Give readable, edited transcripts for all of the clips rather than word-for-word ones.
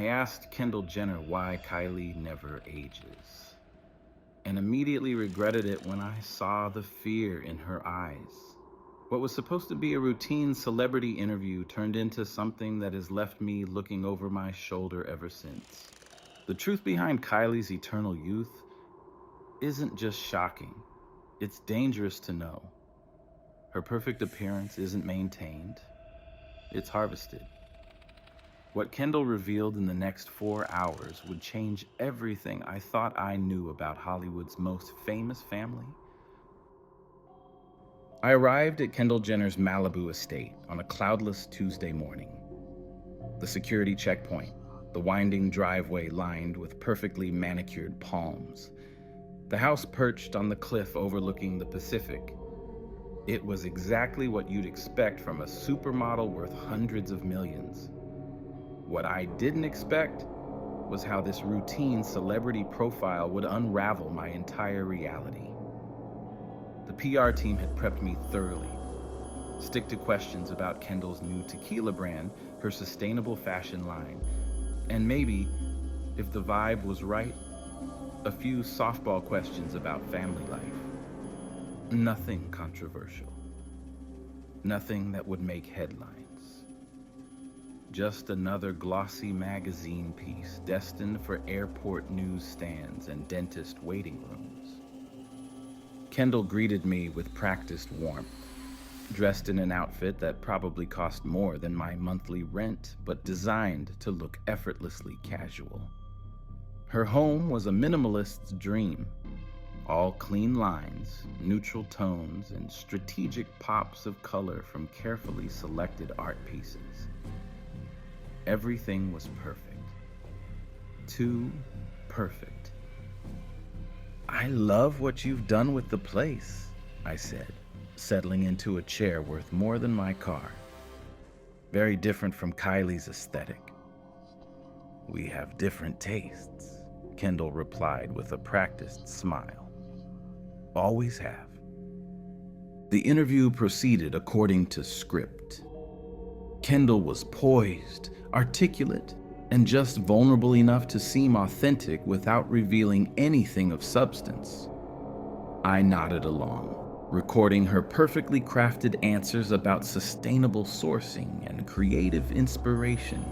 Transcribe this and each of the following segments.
I asked Kendall Jenner why Kylie never ages, and immediately regretted it when I saw the fear in her eyes. What was supposed to be a routine celebrity interview turned into something that has left me looking over my shoulder ever since. The truth behind Kylie's eternal youth isn't just shocking, it's dangerous to know. Her perfect appearance isn't maintained, it's harvested. What Kendall revealed in the next 4 hours would change everything I thought I knew about Hollywood's most famous family. I arrived at Kendall Jenner's Malibu estate on a cloudless Tuesday morning. The security checkpoint, the winding driveway lined with perfectly manicured palms, the house perched on the cliff overlooking the Pacific. It was exactly what you'd expect from a supermodel worth hundreds of millions. What I didn't expect was how this routine celebrity profile would unravel my entire reality. The PR team had prepped me thoroughly. Stick to questions about Kendall's new tequila brand, her sustainable fashion line, and maybe, if the vibe was right, a few softball questions about family life. Nothing controversial. Nothing that would make headlines. Just another glossy magazine piece destined for airport newsstands and dentist waiting rooms. Kendall greeted me with practiced warmth, dressed in an outfit that probably cost more than my monthly rent, but designed to look effortlessly casual. Her home was a minimalist's dream, all clean lines, neutral tones, and strategic pops of color from carefully selected art pieces. Everything was perfect. Too perfect. "I love what you've done with the place," I said, settling into a chair worth more than my car. Very different from Kylie's aesthetic. "We have different tastes," Kendall replied with a practiced smile. "Always have." The interview proceeded according to script. Kendall was poised, articulate, and just vulnerable enough to seem authentic without revealing anything of substance. I nodded along, recording her perfectly crafted answers about sustainable sourcing and creative inspiration.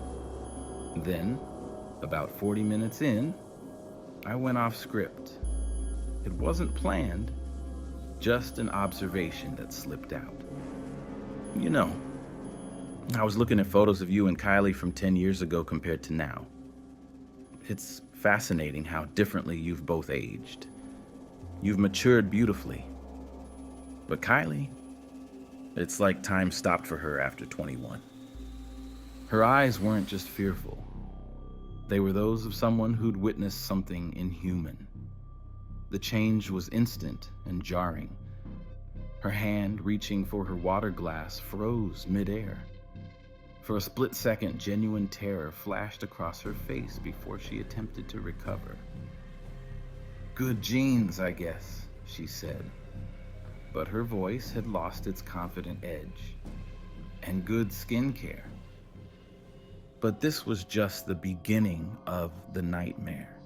Then, about 40 minutes in, I went off script. It wasn't planned, just an observation that slipped out. "You know, I was looking at photos of you and Kylie from 10 years ago compared to now. It's fascinating how differently you've both aged. You've matured beautifully. But Kylie, it's like time stopped for her after 21. Her eyes weren't just fearful. They were those of someone who'd witnessed something inhuman. The change was instant and jarring. Her hand, reaching for her water glass, froze midair. For a split second, genuine terror flashed across her face before she attempted to recover. "Good genes, I guess," she said. But her voice had lost its confident edge. "And good skincare." But this was just the beginning of the nightmare.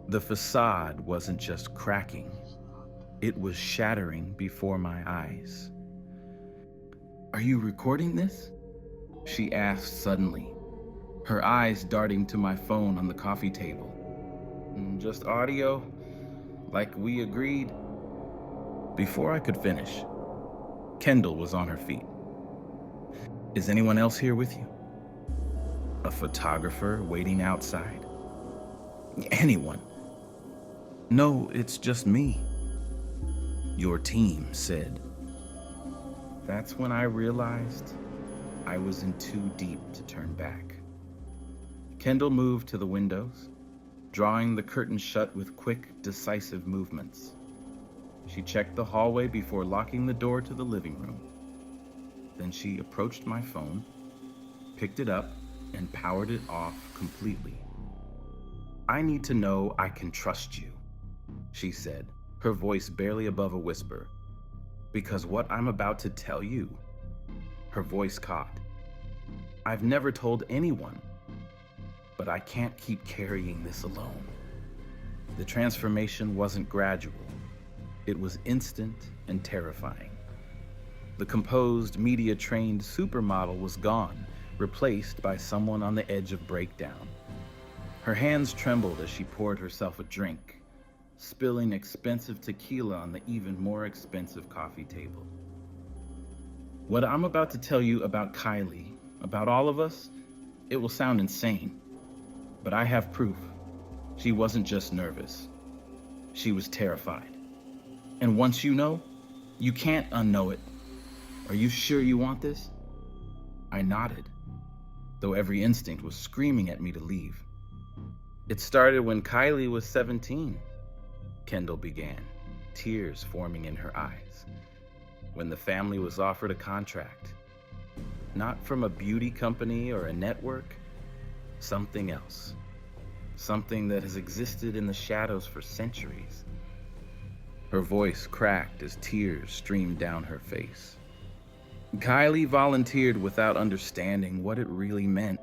The facade wasn't just cracking, it was shattering before my eyes. "Are you recording this?" she asked suddenly, her eyes darting to my phone on the coffee table. "Just audio, like we agreed." Before I could finish, Kendall was on her feet. "Is anyone else here with you? A photographer waiting outside? Anyone?" "No, it's just me." "Your team said." That's when I realized I was in too deep to turn back. Kendall moved to the windows, drawing the curtain shut with quick, decisive movements. She checked the hallway before locking the door to the living room. Then she approached my phone, picked it up, and powered it off completely. "I need to know I can trust you," she said, her voice barely above a whisper. "Because what I'm about to tell you," her voice caught, "I've never told anyone. but I can't keep carrying this alone. The transformation wasn't gradual. It was instant and terrifying. The composed, media-trained supermodel was gone, replaced by someone on the edge of breakdown. Her hands trembled as she poured herself a drink, spilling expensive tequila on the even more expensive coffee table. What I'm about to tell you about Kylie, about all of us, it will sound insane, but I have proof. She wasn't just nervous. She was terrified. And once you know, you can't unknow it. Are you sure you want this? I nodded, though every instinct was screaming at me to leave. It started when Kylie was 17, Kendall began, tears forming in her eyes, when the family was offered a contract. Not from a beauty company or a network, something else. Something that has existed in the shadows for centuries. Her voice cracked as tears streamed down her face. Kylie volunteered without understanding what it really meant.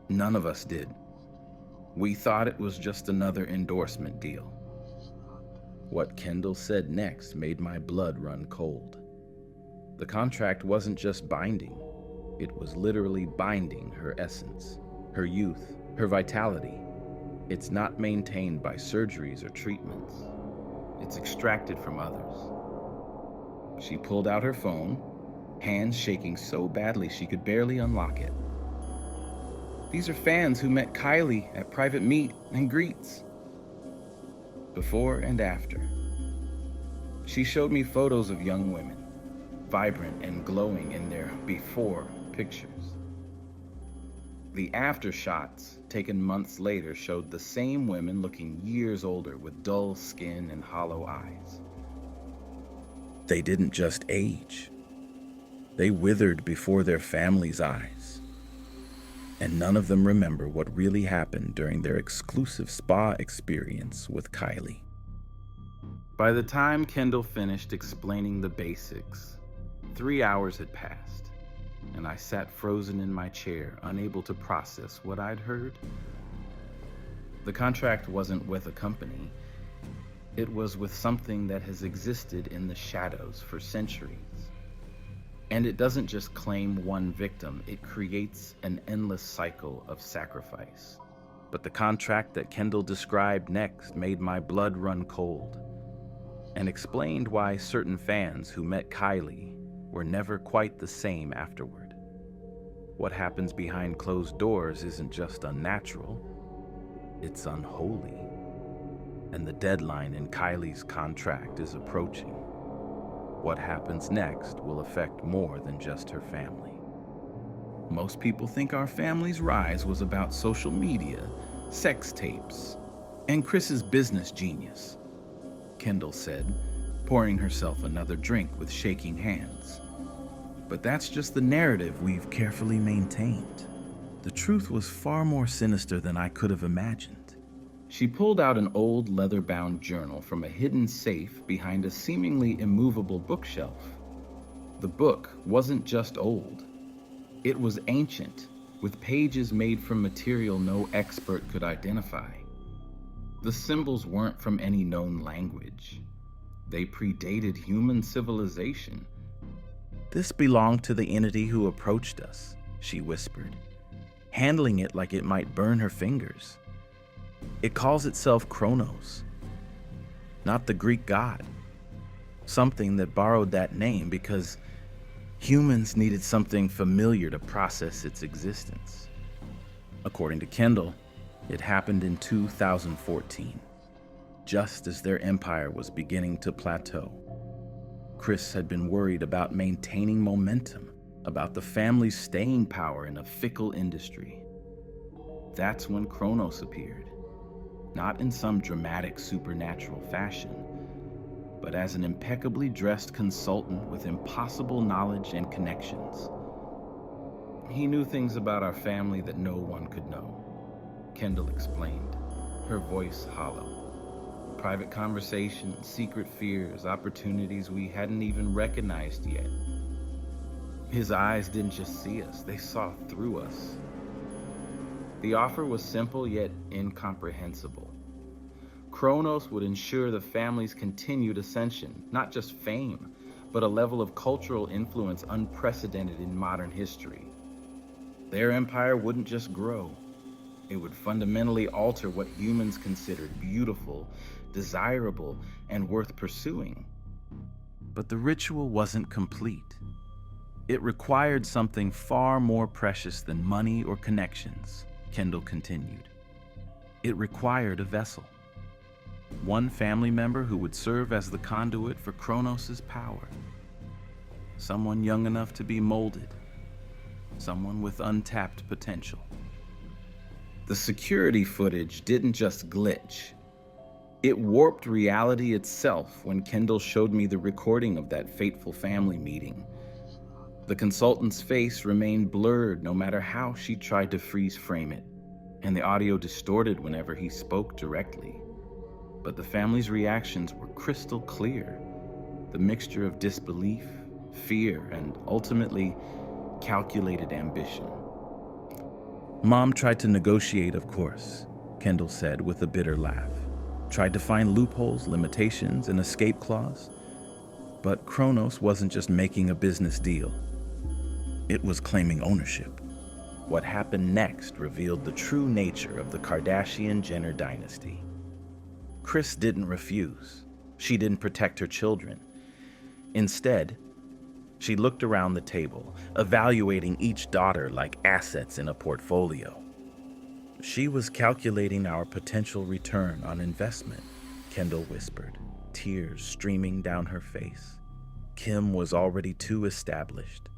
None of us did. We thought it was just another endorsement deal. What Kendall said next made my blood run cold. The contract wasn't just binding. It was literally binding her essence, her youth, her vitality. It's not maintained by surgeries or treatments. It's extracted from others. She pulled out her phone, hands shaking so badly she could barely unlock it. These are fans who met Kylie at private meet and greets. Before and after. She showed me photos of young women, vibrant and glowing in their before pictures. The after shots, taken months later, showed the same women looking years older with dull skin and hollow eyes. They didn't just age. They withered before their families' eyes. And none of them remember what really happened during their exclusive spa experience with Kylie. By the time Kendall finished explaining the basics, 3 hours had passed, and I sat frozen in my chair, unable to process what I'd heard. The contract wasn't with a company. It was with something that has existed in the shadows for centuries. And it doesn't just claim one victim, it creates an endless cycle of sacrifice. But the contract that Kendall described next made my blood run cold, and explained why certain fans who met Kylie were never quite the same afterward. What happens behind closed doors isn't just unnatural, it's unholy. And the deadline in Kylie's contract is approaching. What happens next will affect more than just her family. Most people think our family's rise was about social media, sex tapes, and Chris's business genius, Kendall said, pouring herself another drink with shaking hands. But that's just the narrative we've carefully maintained. The truth was far more sinister than I could have imagined. She pulled out an old leather-bound journal from a hidden safe behind a seemingly immovable bookshelf. The book wasn't just old. It was ancient, with pages made from material no expert could identify. The symbols weren't from any known language. They predated human civilization. "This belonged to the entity who approached us," she whispered, handling it like it might burn her fingers. "It calls itself Kronos, not the Greek god. Something that borrowed that name because humans needed something familiar to process its existence. According to Kendall, it happened in 2014, just as their empire was beginning to plateau. Chris had been worried about maintaining momentum, about the family's staying power in a fickle industry. That's when Kronos appeared. Not in some dramatic supernatural fashion, but as an impeccably dressed consultant with impossible knowledge and connections. He knew things about our family that no one could know, Kendall explained, her voice hollow. Private conversations, secret fears, opportunities we hadn't even recognized yet. His eyes didn't just see us, they saw through us. The offer was simple yet incomprehensible. Kronos would ensure the family's continued ascension, not just fame, but a level of cultural influence unprecedented in modern history. Their empire wouldn't just grow, it would fundamentally alter what humans considered beautiful, desirable, and worth pursuing. But the ritual wasn't complete. It required something far more precious than money or connections, Kendall continued. It required a vessel. One family member who would serve as the conduit for Kronos' power. Someone young enough to be molded. Someone with untapped potential. The security footage didn't just glitch. It warped reality itself when Kendall showed me the recording of that fateful family meeting. The consultant's face remained blurred no matter how she tried to freeze frame it, and the audio distorted whenever he spoke directly. But the family's reactions were crystal clear. The mixture of disbelief, fear, and ultimately calculated ambition. Mom tried to negotiate, of course, Kendall said with a bitter laugh. Tried to find loopholes, limitations, an escape clause. But Kronos wasn't just making a business deal. It was claiming ownership. What happened next revealed the true nature of the Kardashian-Jenner dynasty. Kris didn't refuse. She didn't protect her children. Instead, she looked around the table, evaluating each daughter like assets in a portfolio. She was calculating our potential return on investment, Kendall whispered, tears streaming down her face. Kim was already too established.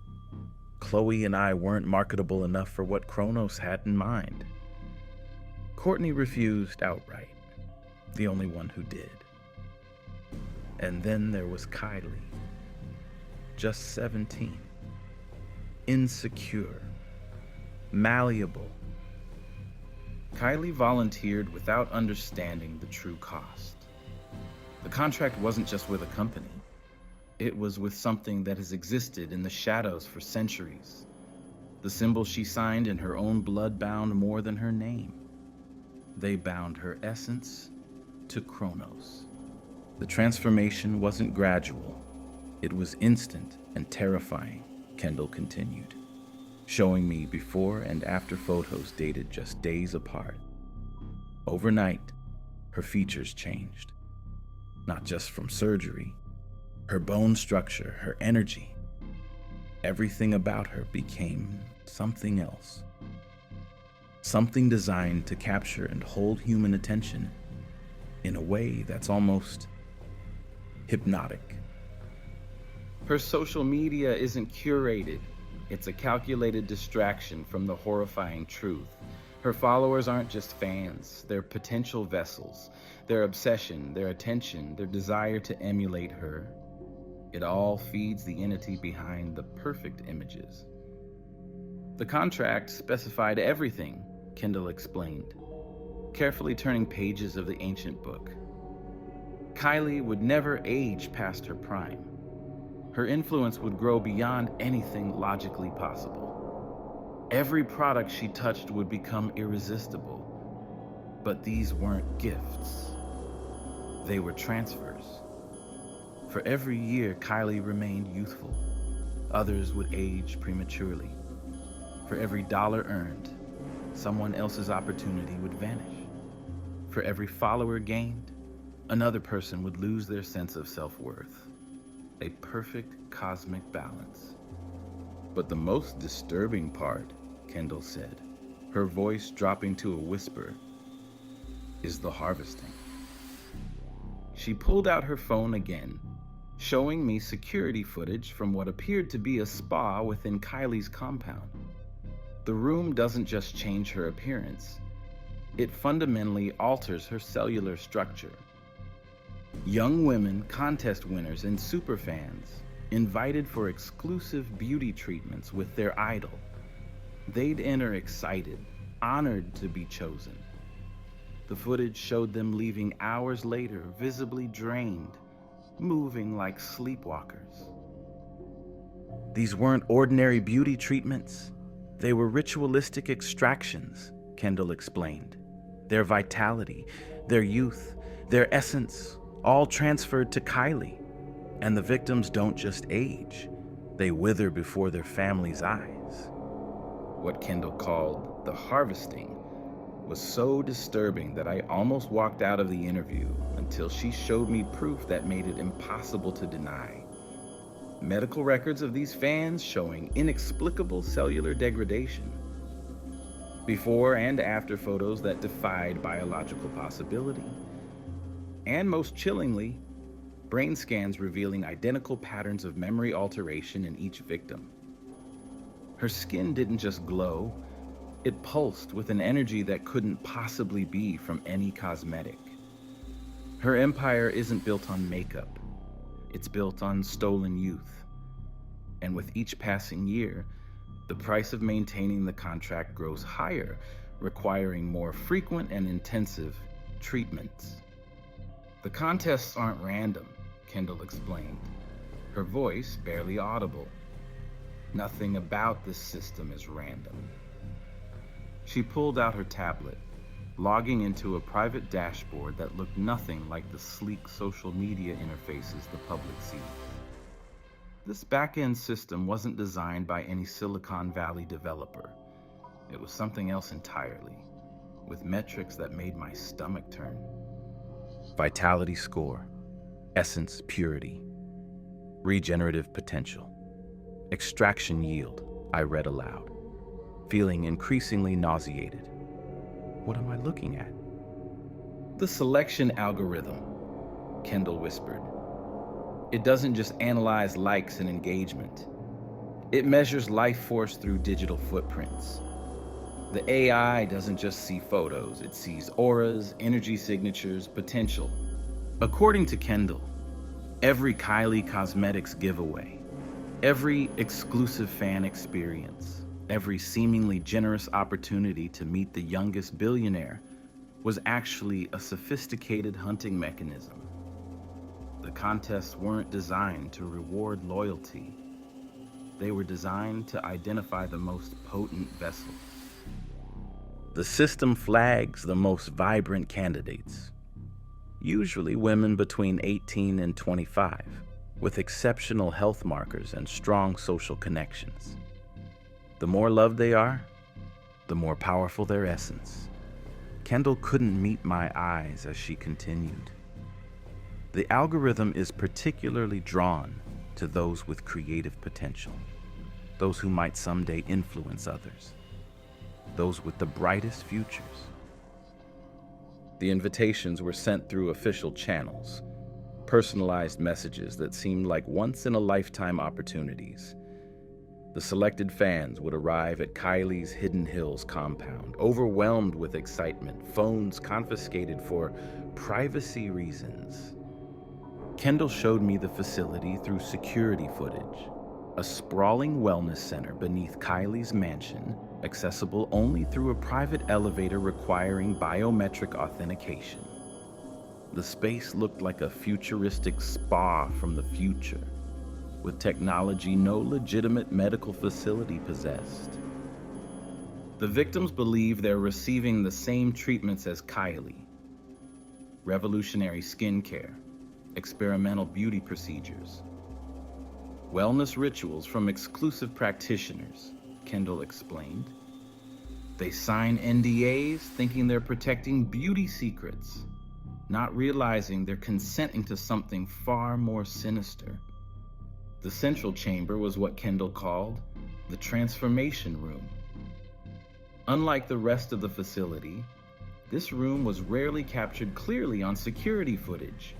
Chloe and I weren't marketable enough for what Kronos had in mind. Courtney refused outright, the only one who did. And then there was Kylie, just 17, insecure, malleable. Kylie volunteered without understanding the true cost. The contract wasn't just with a company. It was with something that has existed in the shadows for centuries. The symbol she signed in her own blood bound more than her name. They bound her essence to Kronos. The transformation wasn't gradual. It was instant and terrifying, Kendall continued, showing me before and after photos dated just days apart. Overnight, her features changed. Not just from surgery. Her bone structure, her energy, everything about her became something else. Something designed to capture and hold human attention in a way that's almost hypnotic. Her social media isn't curated. It's a calculated distraction from the horrifying truth. Her followers aren't just fans, they're potential vessels. Their obsession, their attention, their desire to emulate her. It all feeds the entity behind the perfect images. The contract specified everything, Kendall explained, carefully turning pages of the ancient book. Kylie would never age past her prime. Her influence would grow beyond anything logically possible. Every product she touched would become irresistible. But these weren't gifts. They were transfers. For every year, Kylie remained youthful. Others would age prematurely. For every dollar earned, someone else's opportunity would vanish. For every follower gained, another person would lose their sense of self-worth. A perfect cosmic balance. But the most disturbing part, Kendall said, her voice dropping to a whisper, is the harvesting. She pulled out her phone again, showing me security footage from what appeared to be a spa within Kylie's compound. The room doesn't just change her appearance, it fundamentally alters her cellular structure. Young women, contest winners, and superfans invited for exclusive beauty treatments with their idol. They'd enter excited, honored to be chosen. The footage showed them leaving hours later, visibly drained, moving like sleepwalkers. These weren't ordinary beauty treatments. They were ritualistic extractions, Kendall explained. Their vitality, their youth, their essence, all transferred to Kylie. And the victims don't just age, they wither before their family's eyes. What Kendall called the harvesting was so disturbing that I almost walked out of the interview until she showed me proof that made it impossible to deny. Medical records of these fans showing inexplicable cellular degradation. Before and after photos that defied biological possibility. And most chillingly, brain scans revealing identical patterns of memory alteration in each victim. Her skin didn't just glow, it pulsed with an energy that couldn't possibly be from any cosmetic. Her empire isn't built on makeup, it's built on stolen youth. And with each passing year, the price of maintaining the contract grows higher, requiring more frequent and intensive treatments. The contests aren't random, Kendall explained, her voice barely audible. Nothing about this system is random. She pulled out her tablet, logging into a private dashboard that looked nothing like the sleek social media interfaces the public sees. This back-end system wasn't designed by any Silicon Valley developer. It was something else entirely, with metrics that made my stomach turn. Vitality score, essence purity, regenerative potential, extraction yield, I read aloud, feeling increasingly nauseated. What am I looking at? The selection algorithm, Kendall whispered. It doesn't just analyze likes and engagement. It measures life force through digital footprints. The AI doesn't just see photos, it sees auras, energy signatures, potential. According to Kendall, every Kylie Cosmetics giveaway, every exclusive fan experience, every seemingly generous opportunity to meet the youngest billionaire was actually a sophisticated hunting mechanism. The contests weren't designed to reward loyalty. They were designed to identify the most potent vessels. The system flags the most vibrant candidates, usually women between 18 and 25, with exceptional health markers and strong social connections. The more loved they are, the more powerful their essence. Kendall couldn't meet my eyes as she continued. The algorithm is particularly drawn to those with creative potential, those who might someday influence others, those with the brightest futures. The invitations were sent through official channels, personalized messages that seemed like once-in-a-lifetime opportunities. The selected fans would arrive at Kylie's Hidden Hills compound, overwhelmed with excitement, phones confiscated for privacy reasons. Kendall showed me the facility through security footage, a sprawling wellness center beneath Kylie's mansion, accessible only through a private elevator requiring biometric authentication. The space looked like a futuristic spa from the future, with technology no legitimate medical facility possessed. The victims believe they're receiving the same treatments as Kylie: revolutionary skincare, experimental beauty procedures, wellness rituals from exclusive practitioners, Kendall explained. They sign NDAs thinking they're protecting beauty secrets, not realizing they're consenting to something far more sinister. The central chamber was what Kendall called the transformation room. Unlike the rest of the facility, this room was rarely captured clearly on security footage.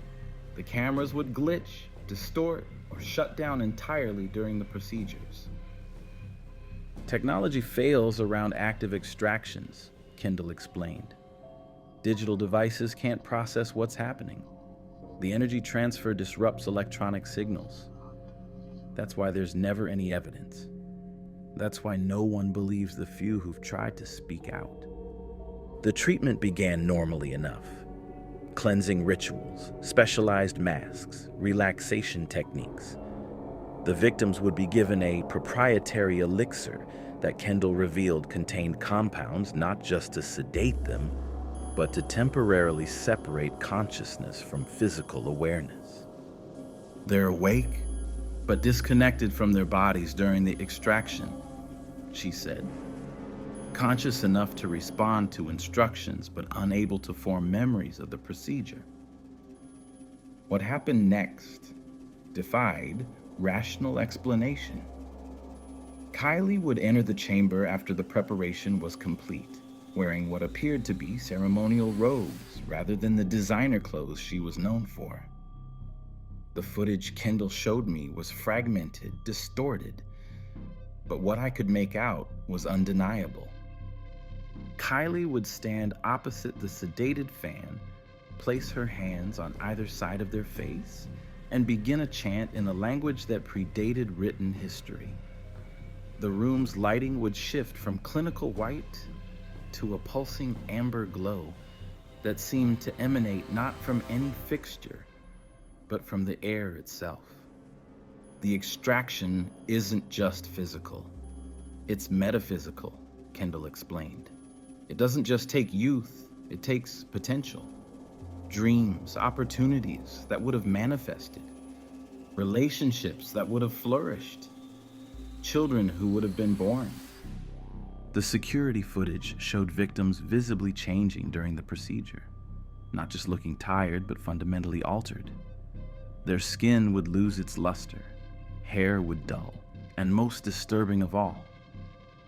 The cameras would glitch, distort, or shut down entirely during the procedures. Technology fails around active extractions, Kendall explained. Digital devices can't process what's happening. The energy transfer disrupts electronic signals. That's why there's never any evidence. That's why no one believes the few who've tried to speak out. The treatment began normally enough. Cleansing rituals, specialized masks, relaxation techniques. The victims would be given a proprietary elixir that Kendall revealed contained compounds not just to sedate them, but to temporarily separate consciousness from physical awareness. They're awake, but disconnected from their bodies during the extraction, she said. Conscious enough to respond to instructions, but unable to form memories of the procedure. What happened next defied rational explanation. Kylie would enter the chamber after the preparation was complete, wearing what appeared to be ceremonial robes rather than the designer clothes she was known for. The footage Kendall showed me was fragmented, distorted, but what I could make out was undeniable. Kylie would stand opposite the sedated fan, place her hands on either side of their face, and begin a chant in a language that predated written history. The room's lighting would shift from clinical white to a pulsing amber glow that seemed to emanate not from any fixture, but from the air itself. The extraction isn't just physical, it's metaphysical, Kendall explained. It doesn't just take youth, it takes potential. Dreams, opportunities that would have manifested, relationships that would have flourished, children who would have been born. The security footage showed victims visibly changing during the procedure, not just looking tired, but fundamentally altered. Their skin would lose its luster, hair would dull, and most disturbing of all,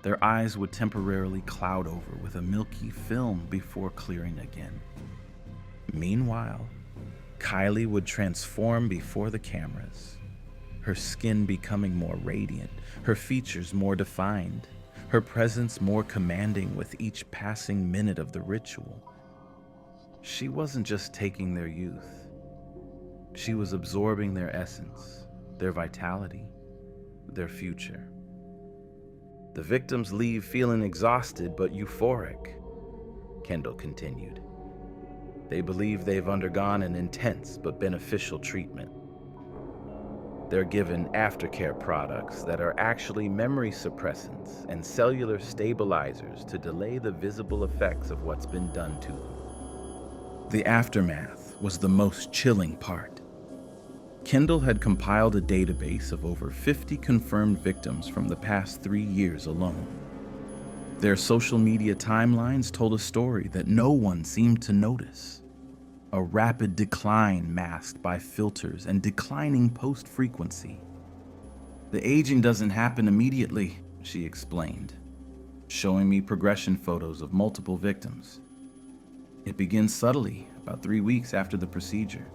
their eyes would temporarily cloud over with a milky film before clearing again. Meanwhile, Kylie would transform before the cameras, her skin becoming more radiant, her features more defined, her presence more commanding with each passing minute of the ritual. She wasn't just taking their youth. She was absorbing their essence, their vitality, their future. The victims leave feeling exhausted but euphoric, Kendall continued. They believe they've undergone an intense but beneficial treatment. They're given aftercare products that are actually memory suppressants and cellular stabilizers to delay the visible effects of what's been done to them. The aftermath was the most chilling part. Kendall had compiled a database of over 50 confirmed victims from the past 3 years alone. Their social media timelines told a story that no one seemed to notice. A rapid decline masked by filters and declining post frequency. The aging doesn't happen immediately, she explained, showing me progression photos of multiple victims. It begins subtly, about 3 weeks after the procedure.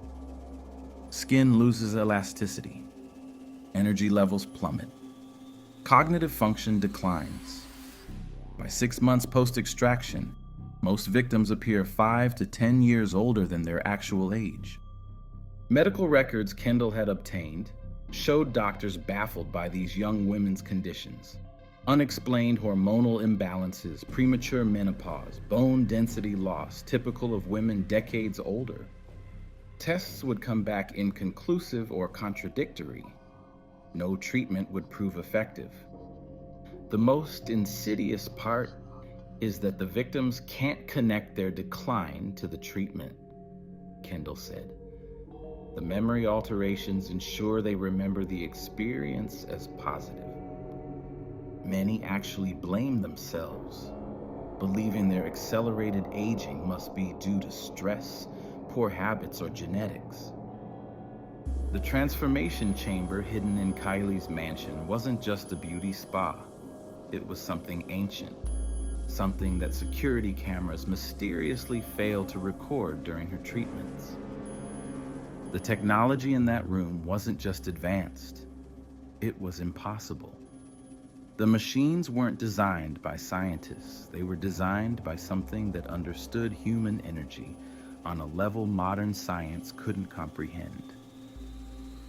Skin loses elasticity. Energy levels plummet. Cognitive function declines. By 6 months post-extraction, most victims appear 5 to 10 years older than their actual age. Medical records Kendall had obtained showed doctors baffled by these young women's conditions. Unexplained hormonal imbalances, premature menopause, bone density loss, typical of women decades older. Tests would come back inconclusive or contradictory. No treatment would prove effective. The most insidious part is that the victims can't connect their decline to the treatment, Kendall said. The memory alterations ensure they remember the experience as positive. Many actually blame themselves, believing their accelerated aging must be due to stress, poor habits, or genetics. The transformation chamber hidden in Kylie's mansion wasn't just a beauty spa. It was something ancient, something that security cameras mysteriously failed to record during her treatments. The technology in that room wasn't just advanced, it was impossible. The machines weren't designed by scientists, they were designed by something that understood human energy on a level modern science couldn't comprehend.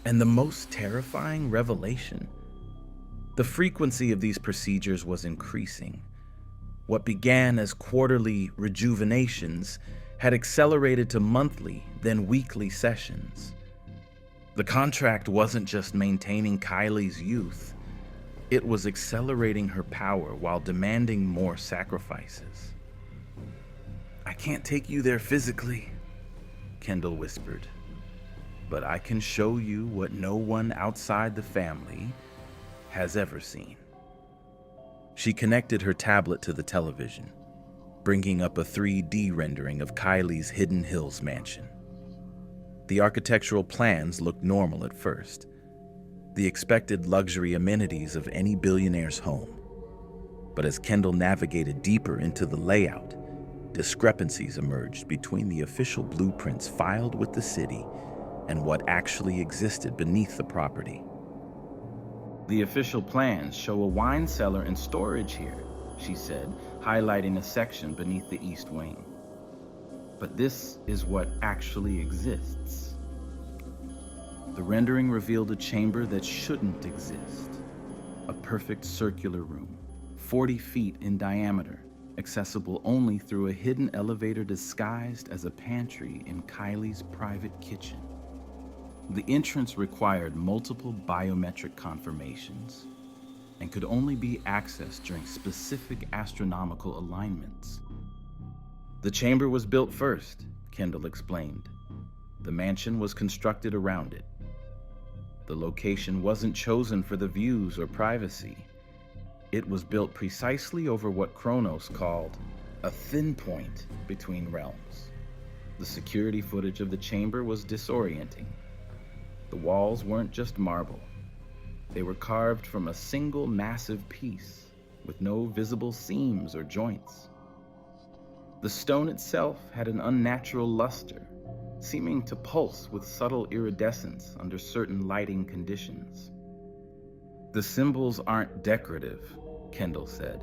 And the most terrifying revelation, the frequency of these procedures was increasing. What began as quarterly rejuvenations had accelerated to monthly, then weekly sessions. The contract wasn't just maintaining Kylie's youth, it was accelerating her power while demanding more sacrifices. "I can't take you there physically," Kendall whispered, "but I can show you what no one outside the family has ever seen." She connected her tablet to the television, bringing up a 3D rendering of Kylie's Hidden Hills mansion. The architectural plans looked normal at first, the expected luxury amenities of any billionaire's home. But as Kendall navigated deeper into the layout, discrepancies emerged between the official blueprints filed with the city and what actually existed beneath the property. "The official plans show a wine cellar and storage here," she said, highlighting a section beneath the east wing. "But this is what actually exists." The rendering revealed a chamber that shouldn't exist. A perfect circular room, 40 feet in diameter, accessible only through a hidden elevator disguised as a pantry in Kylie's private kitchen. The entrance required multiple biometric confirmations and could only be accessed during specific astronomical alignments. "The chamber was built first," Kendall explained. "The mansion was constructed around it. The location wasn't chosen for the views or privacy. It was built precisely over what Kronos called a thin point between realms." The security footage of the chamber was disorienting. The walls weren't just marble. They were carved from a single massive piece, with no visible seams or joints. The stone itself had an unnatural luster, seeming to pulse with subtle iridescence under certain lighting conditions. "The symbols aren't decorative," Kendall said,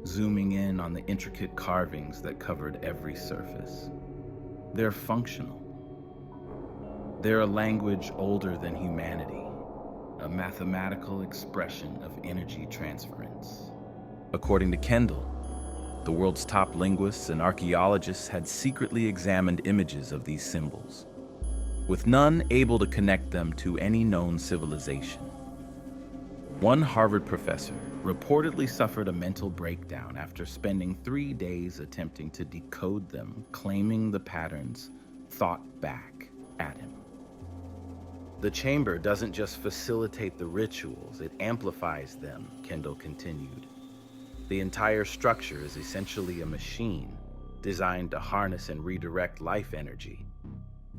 zooming in on the intricate carvings that covered every surface. "They're functional. They're a language older than humanity, a mathematical expression of energy transference." According to Kendall, the world's top linguists and archaeologists had secretly examined images of these symbols, with none able to connect them to any known civilization. One Harvard professor reportedly suffered a mental breakdown after spending 3 days attempting to decode them, claiming the patterns thought back at him. "The chamber doesn't just facilitate the rituals, it amplifies them," Kendall continued. "The entire structure is essentially a machine designed to harness and redirect life energy."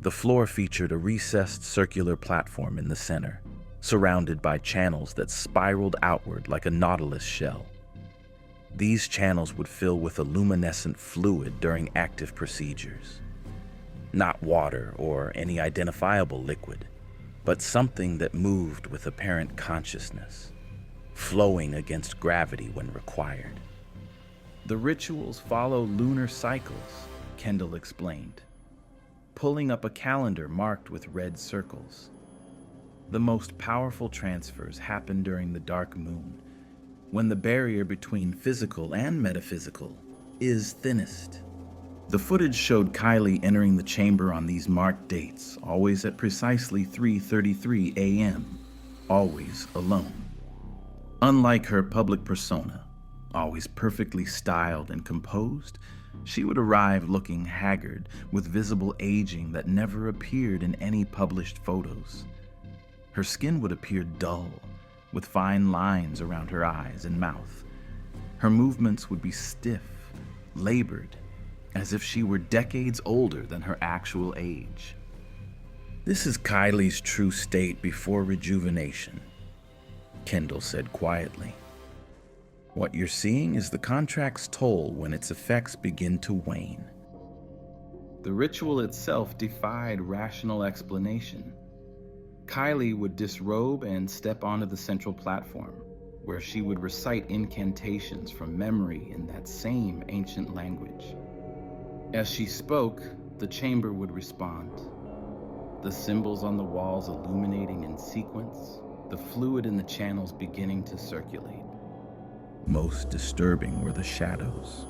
The floor featured a recessed circular platform in the center, surrounded by channels that spiraled outward like a nautilus shell. These channels would fill with a luminescent fluid during active procedures. Not water or any identifiable liquid, but something that moved with apparent consciousness, flowing against gravity when required. "The rituals follow lunar cycles," Kendall explained, pulling up a calendar marked with red circles. "The most powerful transfers happen during the dark moon, when the barrier between physical and metaphysical is thinnest." The footage showed Kylie entering the chamber on these marked dates, always at precisely 3:33 a.m., always alone. Unlike her public persona, always perfectly styled and composed, she would arrive looking haggard, with visible aging that never appeared in any published photos. Her skin would appear dull, with fine lines around her eyes and mouth. Her movements would be stiff, labored, as if she were decades older than her actual age. "This is Kylie's true state before rejuvenation," Kendall said quietly. "What you're seeing is the contract's toll when its effects begin to wane." The ritual itself defied rational explanation. Kylie would disrobe and step onto the central platform, where she would recite incantations from memory in that same ancient language. As she spoke, the chamber would respond, the symbols on the walls illuminating in sequence, the fluid in the channels beginning to circulate. Most disturbing were the shadows.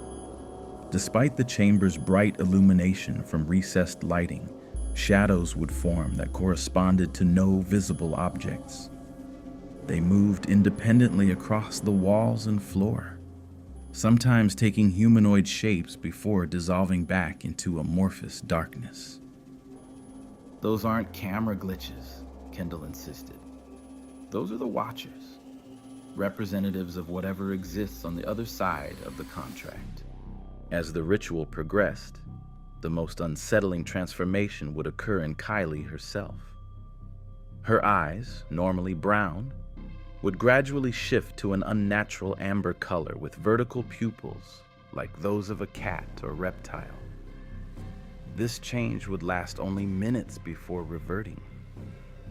Despite the chamber's bright illumination from recessed lighting, Shadows would form that corresponded to no visible objects. They moved independently across the walls and floor, sometimes taking humanoid shapes before dissolving back into amorphous darkness. "Those aren't camera glitches," Kendall insisted. "Those are the Watchers, representatives of whatever exists on the other side of the contract." As the ritual progressed, the most unsettling transformation would occur in Kylie herself. Her eyes, normally brown, would gradually shift to an unnatural amber color with vertical pupils like those of a cat or reptile. This change would last only minutes before reverting,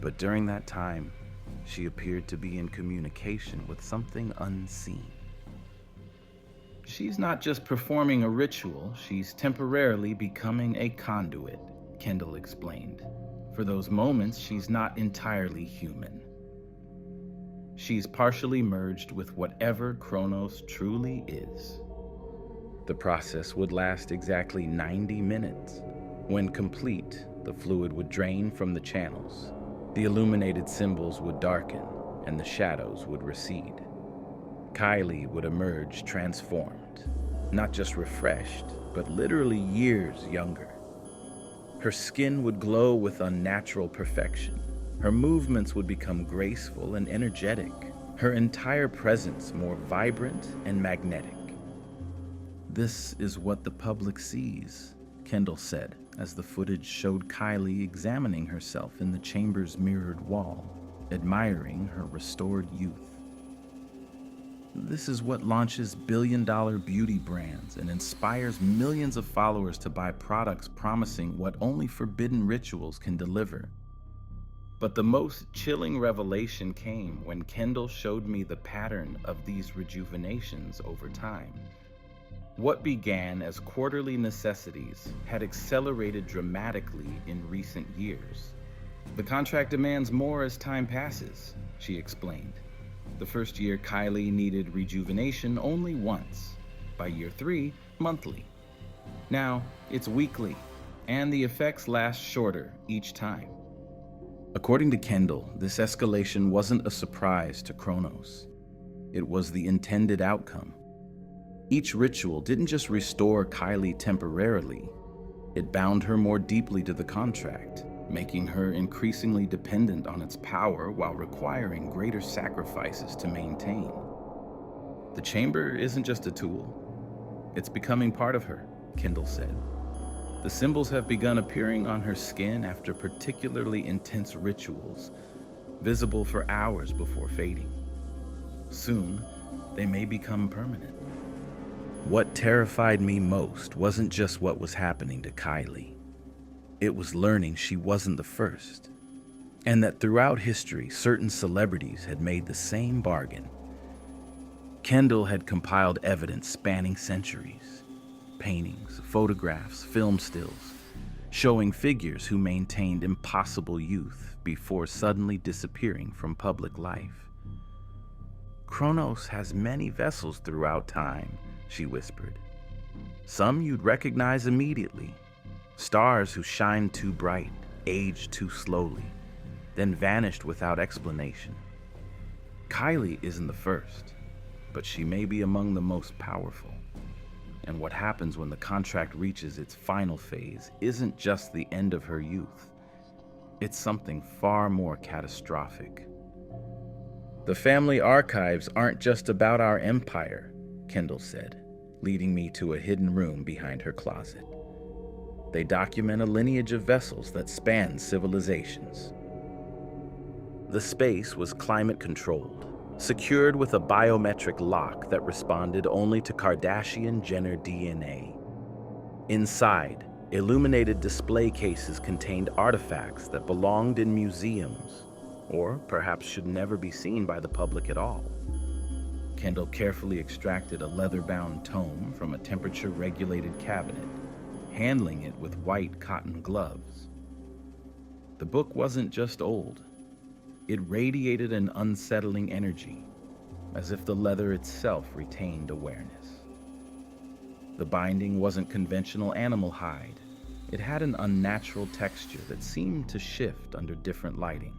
but during that time, she appeared to be in communication with something unseen. "She's not just performing a ritual, she's temporarily becoming a conduit," Kendall explained. "For those moments, she's not entirely human. She's partially merged with whatever Kronos truly is." The process would last exactly 90 minutes. When complete, the fluid would drain from the channels, the illuminated symbols would darken, and the shadows would recede. Kylie would emerge transformed, not just refreshed, but literally years younger. Her skin would glow with unnatural perfection. Her movements would become graceful and energetic, her entire presence more vibrant and magnetic. "This is what the public sees," Kendall said, as the footage showed Kylie examining herself in the chamber's mirrored wall, admiring her restored youth. "This is what launches billion-dollar beauty brands and inspires millions of followers to buy products promising what only forbidden rituals can deliver." But the most chilling revelation came when Kendall showed me the pattern of these rejuvenations over time. What began as quarterly necessities had accelerated dramatically in recent years. "The contract demands more as time passes," she explained. "The first year, Kylie needed rejuvenation only once. By year 3, monthly. Now, it's weekly, and the effects last shorter each time." According to Kendall, this escalation wasn't a surprise to Kronos. It was the intended outcome. Each ritual didn't just restore Kylie temporarily, it bound her more deeply to the contract, making her increasingly dependent on its power while requiring greater sacrifices to maintain. "The chamber isn't just a tool, it's becoming part of her," Kendall said. "The symbols have begun appearing on her skin after particularly intense rituals, visible for hours before fading. Soon, they may become permanent." What terrified me most wasn't just what was happening to Kylie. It was learning she wasn't the first, and that throughout history, certain celebrities had made the same bargain. Kendall had compiled evidence spanning centuries, paintings, photographs, film stills, showing figures who maintained impossible youth before suddenly disappearing from public life. "Kronos has many vessels throughout time," she whispered. "Some you'd recognize immediately. Stars who shined too bright, aged too slowly, then vanished without explanation. Kylie isn't the first, but she may be among the most powerful. And what happens when the contract reaches its final phase isn't just the end of her youth. It's something far more catastrophic." "The family archives aren't just about our empire," Kendall said, leading me to a hidden room behind her closet. "They document a lineage of vessels that span civilizations." The space was climate-controlled, secured with a biometric lock that responded only to Kardashian-Jenner DNA. Inside, illuminated display cases contained artifacts that belonged in museums, or perhaps should never be seen by the public at all. Kendall carefully extracted a leather-bound tome from a temperature-regulated cabinet, handling it with white cotton gloves. The book wasn't just old. It radiated an unsettling energy, as if the leather itself retained awareness. The binding wasn't conventional animal hide. It had an unnatural texture that seemed to shift under different lighting.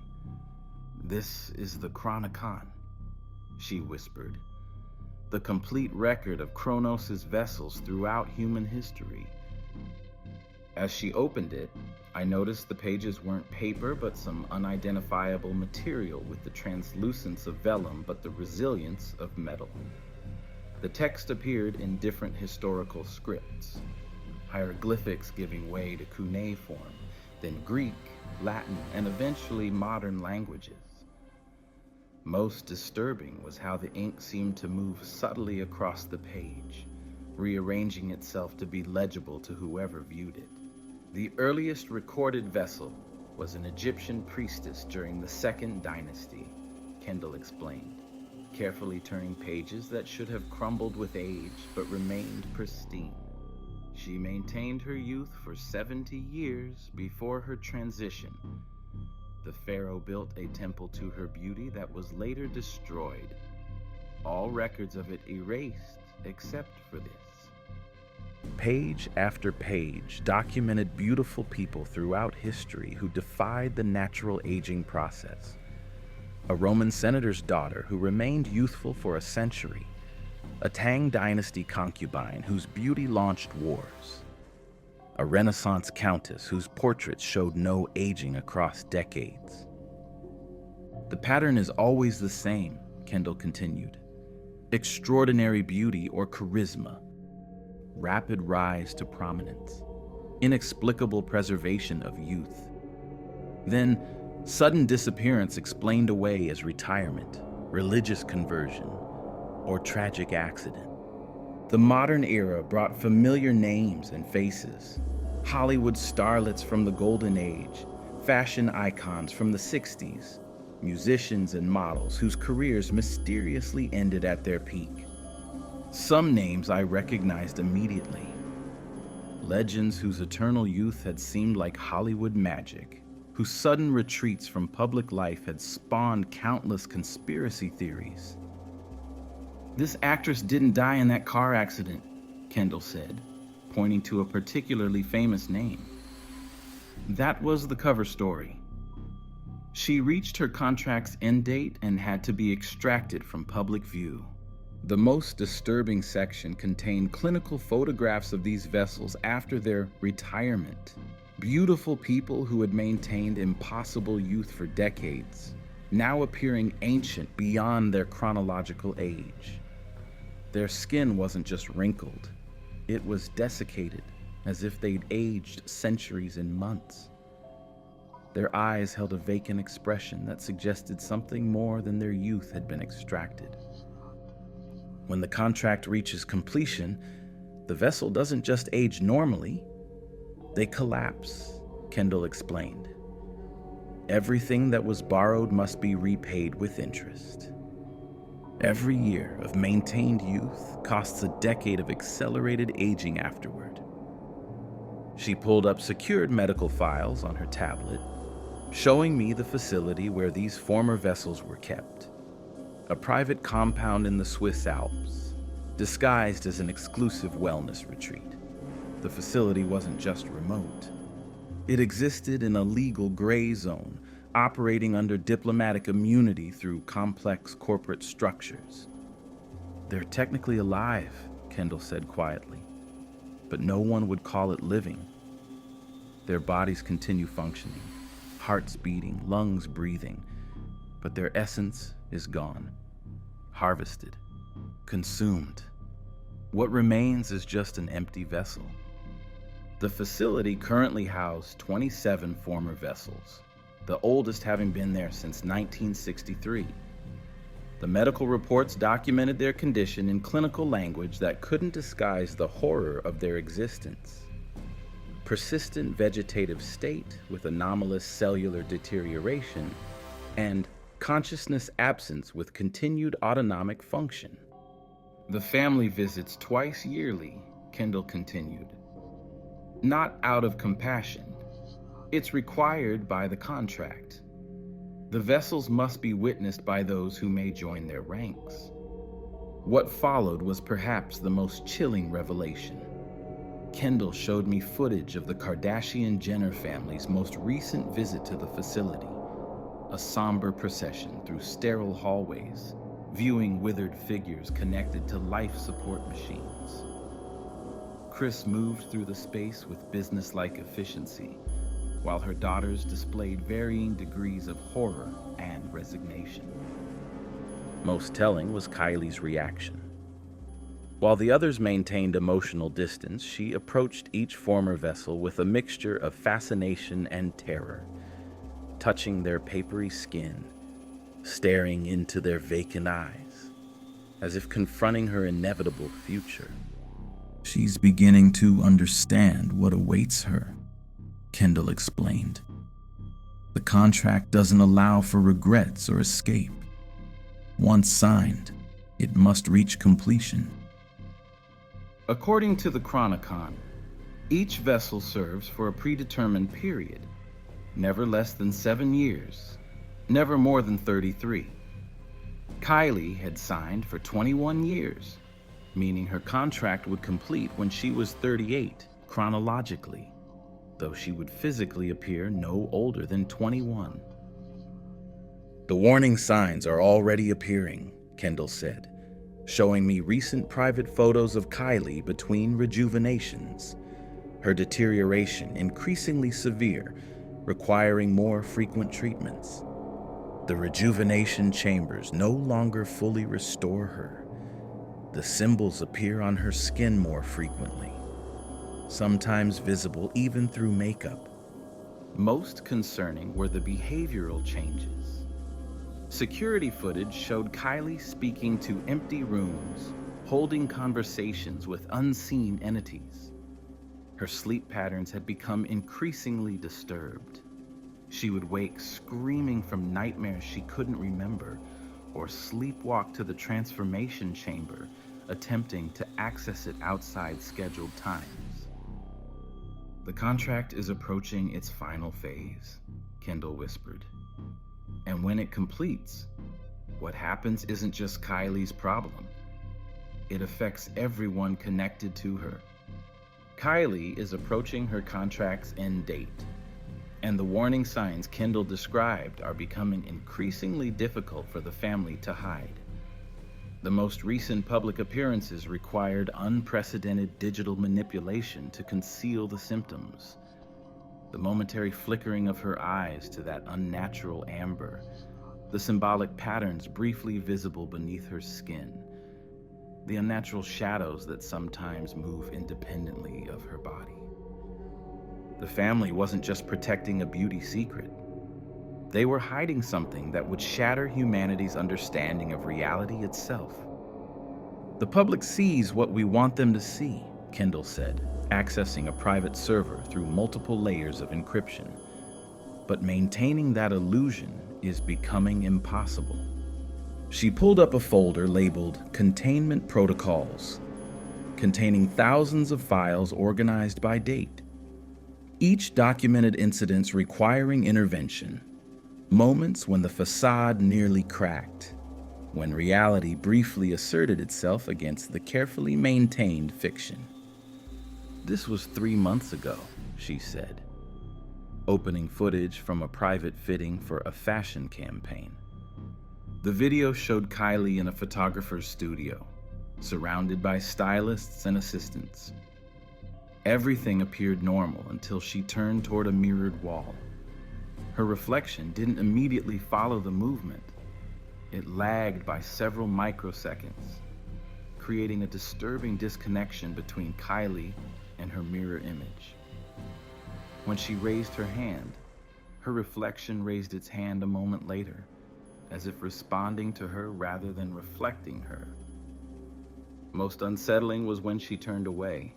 "This is the Chronicon," she whispered. "The complete record of Kronos' vessels throughout human history." As she opened it, I noticed the pages weren't paper but some unidentifiable material with the translucence of vellum but the resilience of metal. The text appeared in different historical scripts, hieroglyphics giving way to cuneiform, then Greek, Latin, and eventually modern languages. Most disturbing was how the ink seemed to move subtly across the page, rearranging itself to be legible to whoever viewed it. The earliest recorded vessel was an Egyptian priestess during the Second Dynasty, Kendall explained, carefully turning pages that should have crumbled with age but remained pristine. She maintained her youth for 70 years before her transition. The pharaoh built a temple to her beauty that was later destroyed, all records of it erased except for this. Page after page documented beautiful people throughout history who defied the natural aging process. A Roman senator's daughter who remained youthful for a century, a Tang dynasty concubine whose beauty launched wars, a Renaissance countess whose portraits showed no aging across decades. "The pattern is always the same," Kendall continued. "Extraordinary beauty or charisma, rapid rise to prominence, inexplicable preservation of youth, then sudden disappearance explained away as retirement, religious conversion, or tragic accident. The modern era brought familiar names and faces, Hollywood starlets from the Golden Age, fashion icons from the 60s, musicians and models whose careers mysteriously ended at their peak. Some names I recognized immediately. Legends whose eternal youth had seemed like Hollywood magic, whose sudden retreats from public life had spawned countless conspiracy theories. "This actress didn't die in that car accident," Kendall said, pointing to a particularly famous name. "That was the cover story. She reached her contract's end date and had to be extracted from public view." The most disturbing section contained clinical photographs of these vessels after their retirement. Beautiful people who had maintained impossible youth for decades, now appearing ancient beyond their chronological age. Their skin wasn't just wrinkled, it was desiccated, as if they'd aged centuries in months. Their eyes held a vacant expression that suggested something more than their youth had been extracted. When the contract reaches completion, the vessel doesn't just age normally, they collapse, Kendall explained. Everything that was borrowed must be repaid with interest. Every year of maintained youth costs a decade of accelerated aging afterward. She pulled up secured medical files on her tablet, showing me the facility where these former vessels were kept. A private compound in the Swiss Alps, disguised as an exclusive wellness retreat. The facility wasn't just remote. It existed in a legal gray zone, operating under diplomatic immunity through complex corporate structures. "They're technically alive," Kendall said quietly, "but no one would call it living. Their bodies continue functioning, hearts beating, lungs breathing, but their essence is gone, harvested, consumed. What remains is just an empty vessel." The facility currently housed 27 former vessels, the oldest having been there since 1963. The medical reports documented their condition in clinical language that couldn't disguise the horror of their existence. Persistent vegetative state with anomalous cellular deterioration, and consciousness absence with continued autonomic function. "The family visits twice yearly," Kendall continued. "Not out of compassion. It's required by the contract. The vessels must be witnessed by those who may join their ranks." What followed was perhaps the most chilling revelation. Kendall showed me footage of the Kardashian Jenner family's most recent visit to the facility, a somber procession through sterile hallways, viewing withered figures connected to life support machines. Chris moved through the space with businesslike efficiency, while her daughters displayed varying degrees of horror and resignation. Most telling was Kylie's reaction. While the others maintained emotional distance, she approached each former vessel with a mixture of fascination and terror, touching their papery skin, staring into their vacant eyes, as if confronting her inevitable future. "She's beginning to understand what awaits her," Kendall explained. "The contract doesn't allow for regrets or escape. Once signed, it must reach completion." According to the Chronicon, each vessel serves for a predetermined period, never less than 7 years, never more than 33. Kylie had signed for 21 years, meaning her contract would complete when she was 38 chronologically, though she would physically appear no older than 21. "The warning signs are already appearing," Kendall said, showing me recent private photos of Kylie between rejuvenations, her deterioration increasingly severe, requiring more frequent treatments. The rejuvenation chambers no longer fully restore her. The symbols appear on her skin more frequently, sometimes visible even through makeup. Most concerning were the behavioral changes. Security footage showed Kylie speaking to empty rooms, holding conversations with unseen entities. Her sleep patterns had become increasingly disturbed. She would wake screaming from nightmares she couldn't remember, or sleepwalk to the transformation chamber, attempting to access it outside scheduled times. "The contract is approaching its final phase," Kendall whispered. "And when it completes, what happens isn't just Kylie's problem. It affects everyone connected to her. Kylie is approaching her contract's end date, and the warning signs Kendall described are becoming increasingly difficult for the family to hide. The most recent public appearances required unprecedented digital manipulation to conceal the symptoms. The momentary flickering of her eyes to that unnatural amber, the symbolic patterns briefly visible beneath her skin, the unnatural shadows that sometimes move independently of her body. The family wasn't just protecting a beauty secret. They were hiding something that would shatter humanity's understanding of reality itself. "The public sees what we want them to see," Kendall said, accessing a private server through multiple layers of encryption. "But maintaining that illusion is becoming impossible." She pulled up a folder labeled Containment Protocols, containing thousands of files organized by date. Each documented incidents requiring intervention, moments when the facade nearly cracked, when reality briefly asserted itself against the carefully maintained fiction. "This was 3 months ago," she said, opening footage from a private fitting for a fashion campaign. The video showed Kylie in a photographer's studio, surrounded by stylists and assistants. Everything appeared normal until she turned toward a mirrored wall. Her reflection didn't immediately follow the movement. It lagged by several microseconds, creating a disturbing disconnection between Kylie and her mirror image. When she raised her hand, her reflection raised its hand a moment later, as if responding to her rather than reflecting her. Most unsettling was when she turned away.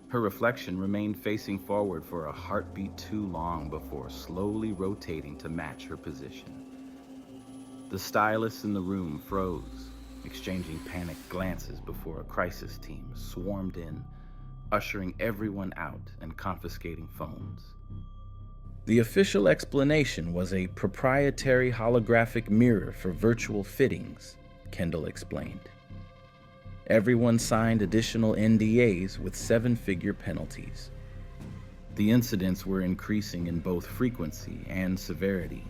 Her reflection remained facing forward for a heartbeat too long before slowly rotating to match her position. The stylists in the room froze, exchanging panicked glances before a crisis team swarmed in, ushering everyone out and confiscating phones. The official explanation was a proprietary holographic mirror for virtual fittings, Kendall explained. Everyone signed additional NDAs with seven-figure penalties. The incidents were increasing in both frequency and severity.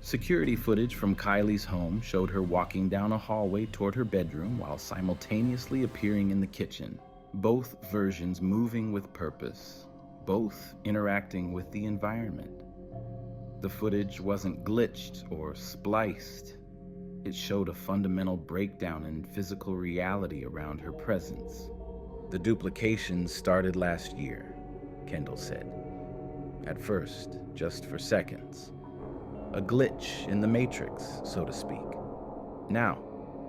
Security footage from Kylie's home showed her walking down a hallway toward her bedroom while simultaneously appearing in the kitchen, both versions moving with purpose, both interacting with the environment. The footage wasn't glitched or spliced. It showed a fundamental breakdown in physical reality around her presence. The duplications started last year, Kendall said. At first, just for seconds. A glitch in the matrix, so to speak. Now,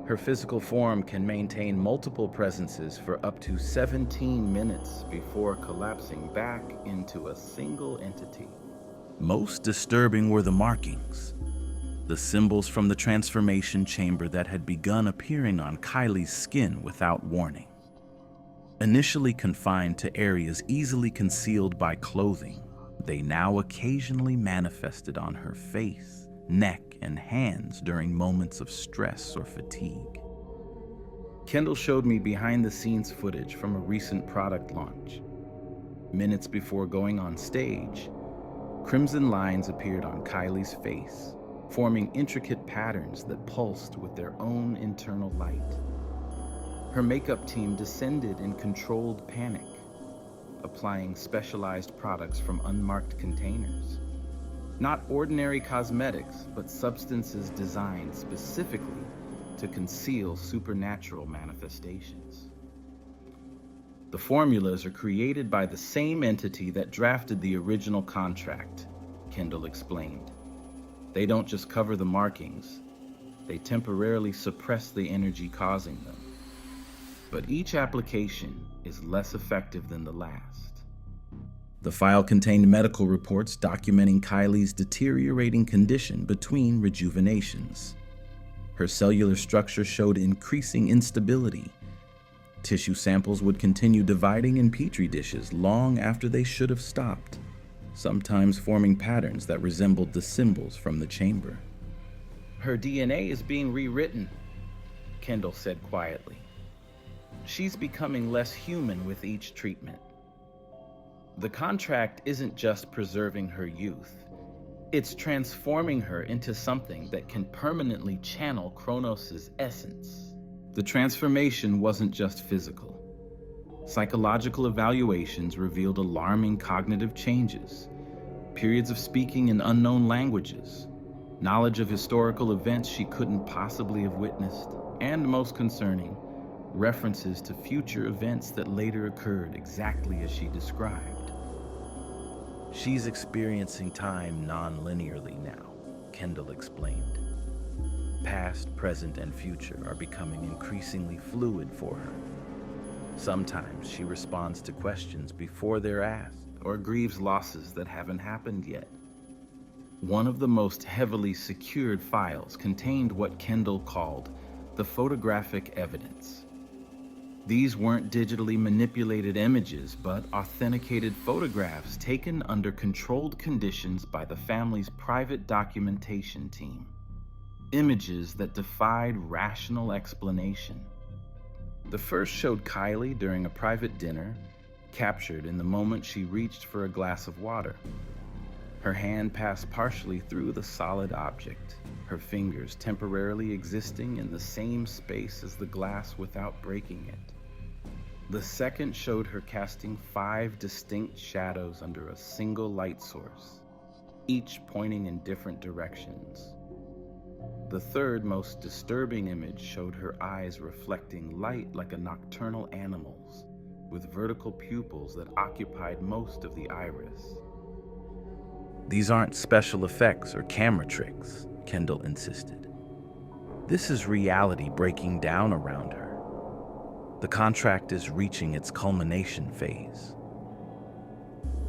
her physical form can maintain multiple presences for up to 17 minutes before collapsing back into a single entity. Most disturbing were the markings, the symbols from the transformation chamber that had begun appearing on Kylie's skin without warning. Initially confined to areas easily concealed by clothing, they now occasionally manifested on her face, neck, and hands during moments of stress or fatigue. Kendall showed me behind-the-scenes footage from a recent product launch. Minutes before going on stage, crimson lines appeared on Kylie's face, forming intricate patterns that pulsed with their own internal light. Her makeup team descended in controlled panic, applying specialized products from unmarked containers. Not ordinary cosmetics, but substances designed specifically to conceal supernatural manifestations. The formulas are created by the same entity that drafted the original contract, Kendall explained. They don't just cover the markings, they temporarily suppress the energy causing them. But each application is less effective than the last. The file contained medical reports documenting Kylie's deteriorating condition between rejuvenations. Her cellular structure showed increasing instability. Tissue samples would continue dividing in petri dishes long after they should have stopped, sometimes forming patterns that resembled the symbols from the chamber. Her DNA is being rewritten, Kendall said quietly. She's becoming less human with each treatment. The contract isn't just preserving her youth. It's transforming her into something that can permanently channel Kronos' essence. The transformation wasn't just physical. Psychological evaluations revealed alarming cognitive changes, periods of speaking in unknown languages, knowledge of historical events she couldn't possibly have witnessed, and most concerning, references to future events that later occurred exactly as she described. She's experiencing time non-linearly now, Kendall explained. Past, present, and future are becoming increasingly fluid for her. Sometimes she responds to questions before they're asked or grieves losses that haven't happened yet. One of the most heavily secured files contained what Kendall called the photographic evidence. These weren't digitally manipulated images, but authenticated photographs taken under controlled conditions by the family's private documentation team. Images that defied rational explanation. The first showed Kylie during a private dinner, captured in the moment she reached for a glass of water. Her hand passed partially through the solid object, her fingers temporarily existing in the same space as the glass without breaking it. The second showed her casting 5 distinct shadows under a single light source, each pointing in different directions. The third, most disturbing image showed her eyes reflecting light like a nocturnal animal's, with vertical pupils that occupied most of the iris. These aren't special effects or camera tricks, Kendall insisted. This is reality breaking down around her. The contract is reaching its culmination phase.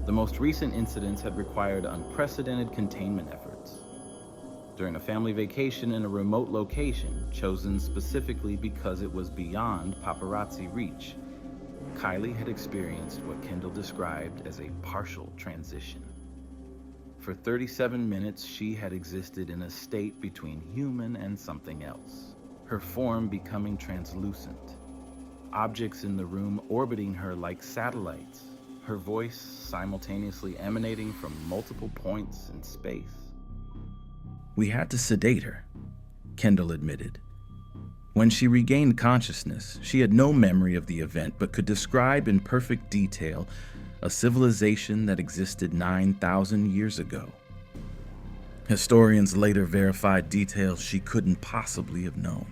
The most recent incidents had required unprecedented containment efforts. During a family vacation in a remote location, chosen specifically because it was beyond paparazzi reach, Kylie had experienced what Kendall described as a partial transition. For 37 minutes, she had existed in a state between human and something else. her form becoming translucent, objects in the room orbiting her like satellites, her voice simultaneously emanating from multiple points in space. We had to sedate her, Kendall admitted. When she regained consciousness, she had no memory of the event but could describe in perfect detail a civilization that existed 9,000 years ago. Historians later verified details she couldn't possibly have known.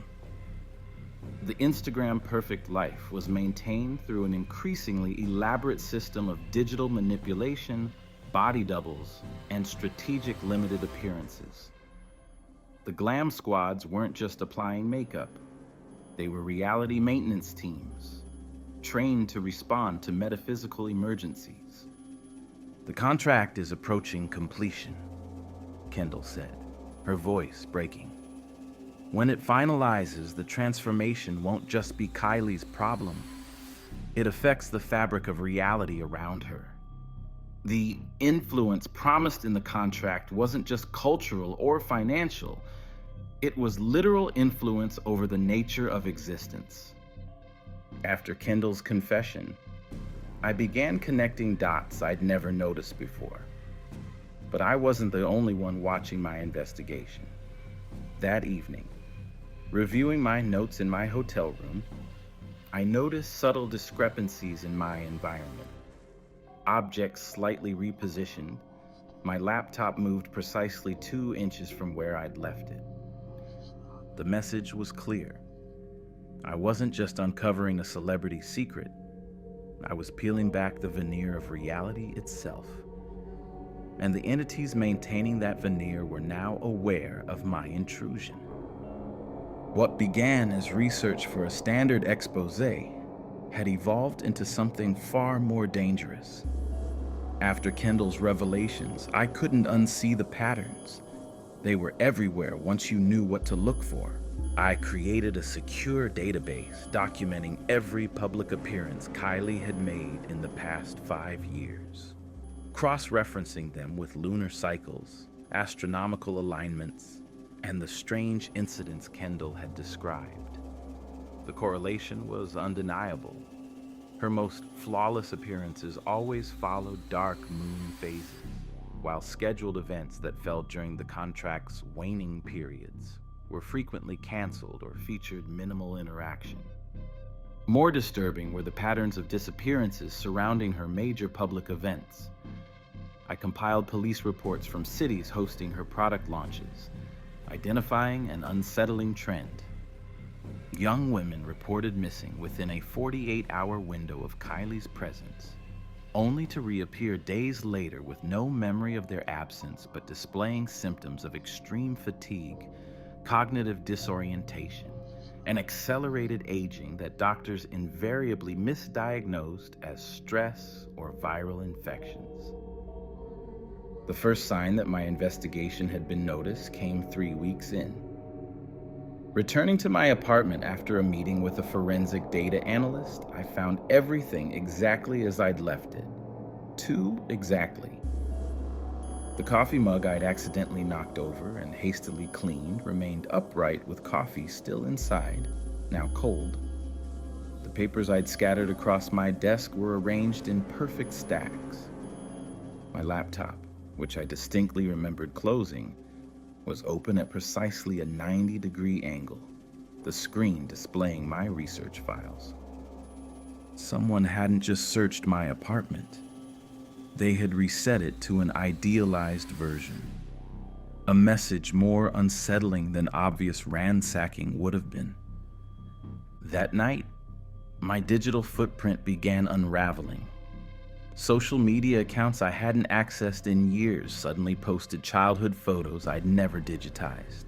The Instagram perfect life was maintained through an increasingly elaborate system of digital manipulation, body doubles, and strategic limited appearances. The glam squads weren't just applying makeup. They were reality maintenance teams, trained to respond to metaphysical emergencies. The contract is approaching completion, Kendall said, her voice breaking. When it finalizes, the transformation won't just be Kylie's problem. It affects the fabric of reality around her. The influence promised in the contract wasn't just cultural or financial. It was literal influence over the nature of existence. After Kendall's confession, I began connecting dots I'd never noticed before. But I wasn't the only one watching my investigation. That evening, reviewing my notes in my hotel room, I noticed subtle discrepancies in my environment. Objects slightly repositioned, my laptop moved precisely 2 inches from where I'd left it. The message was clear. I wasn't just uncovering a celebrity secret. I was peeling back the veneer of reality itself. And the entities maintaining that veneer were now aware of my intrusion. What began as research for a standard exposé had evolved into something far more dangerous. After Kendall's revelations, I couldn't unsee the patterns. They were everywhere once you knew what to look for. I created a secure database documenting every public appearance Kylie had made in the past 5 years, cross-referencing them with lunar cycles, astronomical alignments, and the strange incidents Kendall had described. The correlation was undeniable. Her most flawless appearances always followed dark moon phases, while scheduled events that fell during the contract's waning periods were frequently canceled or featured minimal interaction. More disturbing were the patterns of disappearances surrounding her major public events. I compiled police reports from cities hosting her product launches, identifying an unsettling trend. Young women reported missing within a 48-hour window of Kylie's presence, only to reappear days later with no memory of their absence but displaying symptoms of extreme fatigue, cognitive disorientation, and accelerated aging that doctors invariably misdiagnosed as stress or viral infections. The first sign that my investigation had been noticed came 3 weeks in. Returning to my apartment after a meeting with a forensic data analyst, I found everything exactly as I'd left it. Too exactly. The coffee mug I'd accidentally knocked over and hastily cleaned remained upright with coffee still inside, now cold. The papers I'd scattered across my desk were arranged in perfect stacks. My laptop, which I distinctly remembered closing, was open at precisely a 90-degree angle, the screen displaying my research files. Someone hadn't just searched my apartment. They had reset it to an idealized version. A message more unsettling than obvious ransacking would have been. That night, my digital footprint began unraveling. Social media accounts I hadn't accessed in years suddenly posted childhood photos I'd never digitized.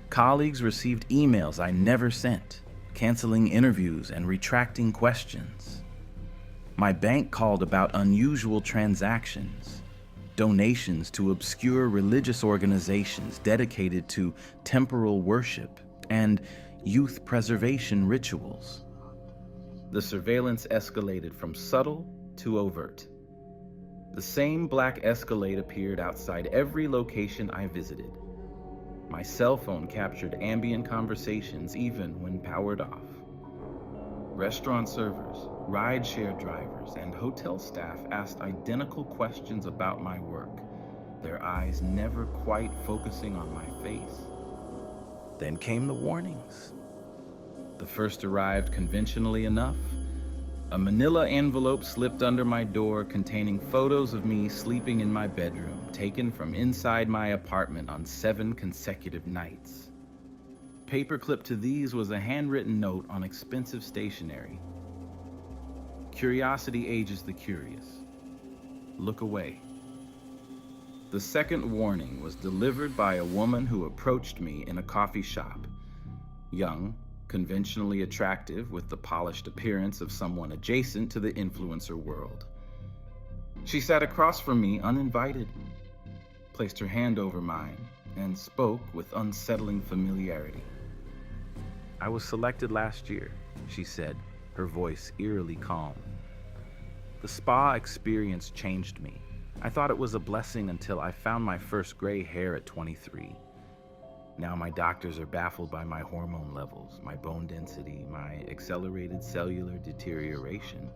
Colleagues received emails I never sent, canceling interviews and retracting questions. My bank called about unusual transactions, donations to obscure religious organizations dedicated to temporal worship and youth preservation rituals. The surveillance escalated from subtle to overt. The same black Escalade appeared outside every location I visited. My cell phone captured ambient conversations even when powered off. Restaurant servers, rideshare drivers, and hotel staff asked identical questions about my work, their eyes never quite focusing on my face. Then came the warnings. The first arrived conventionally enough. A manila envelope slipped under my door containing photos of me sleeping in my bedroom, taken from inside my apartment on 7 consecutive nights. Paperclip to these was a handwritten note on expensive stationery. Curiosity ages the curious. Look away. The second warning was delivered by a woman who approached me in a coffee shop. Young, conventionally attractive, with the polished appearance of someone adjacent to the influencer world. She sat across from me uninvited, placed her hand over mine, and spoke with unsettling familiarity. "I was selected last year," she said, her voice eerily calm. "The spa experience changed me. I thought it was a blessing until I found my first gray hair at 23. Now my doctors are baffled by my hormone levels, my bone density, my accelerated cellular deterioration."